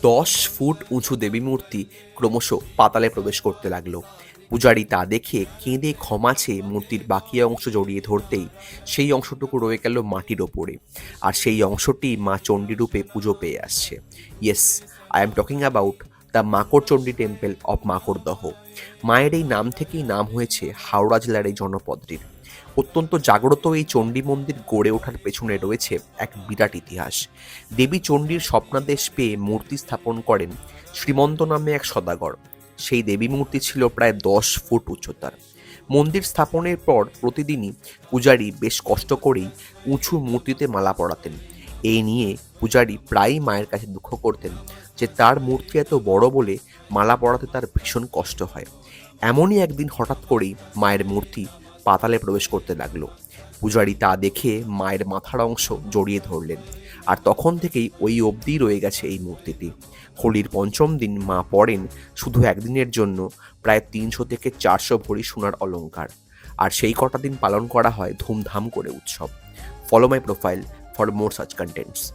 10 foot উঁচু দেবী মূর্তি ক্রমশ পাতালে প্রবেশ করতে লাগলো। পূজারী তা দেখে কেঁদে ক্ষমা চেয়ে মূর্তির বাকি অংশ জড়িয়ে ধরতেই সেই অংশটুকু রয়ে গেল মাটির ওপরে। আর সেই অংশটি মা চণ্ডী রূপে পুজো পেয়ে আসছে। Yes, I am talking about the মাকড় চণ্ডী টেম্পল অব মাকড়দহ। মায়ের এই নাম থেকেই নাম হয়েছে হাওড়া জেলার এই জনপদটির। অত্যন্ত জাগ্রত এই চণ্ডী মন্দির গড়ে ওঠার পেছনে রয়েছে এক বিরাট ইতিহাস। দেবী চণ্ডীর স্বপ্নাদেশ পেয়ে মূর্তি স্থাপন করেন শ্রীমন্ত নামে এক সদাগর। সেই দেবী মূর্তি ছিল প্রায় 10 ফুট উচ্চতার। মন্দির স্থাপনের পর প্রতিদিনই পূজারী বেশ কষ্ট করেই উঁচু মূর্তিতে মালা পরাতেন। এই নিয়ে পূজারী প্রায়ই মায়ের কাছে দুঃখ করতেন যে তার মূর্তি এত বড় বলে মালা পরাতে তার ভীষণ কষ্ট হয়। এমনই একদিন হঠাৎ করেই মায়ের মূর্তি পাতালে প্রবেশ করতে লাগলো। পূজারী তা দেখে মায়ের মাথার অংশ জড়িয়ে ধরলেন। আর তখন থেকেই ওই অবধি রয়ে গেছে এই মূর্তিটি। হোলির পঞ্চম দিন মা পরেন শুধু একদিনের জন্য প্রায় 300 থেকে 400 ভরি সোনার অলংকার। আর সেই কটা দিন পালন করা হয় ধুমধাম করে উৎসব। Follow my profile for more such contents.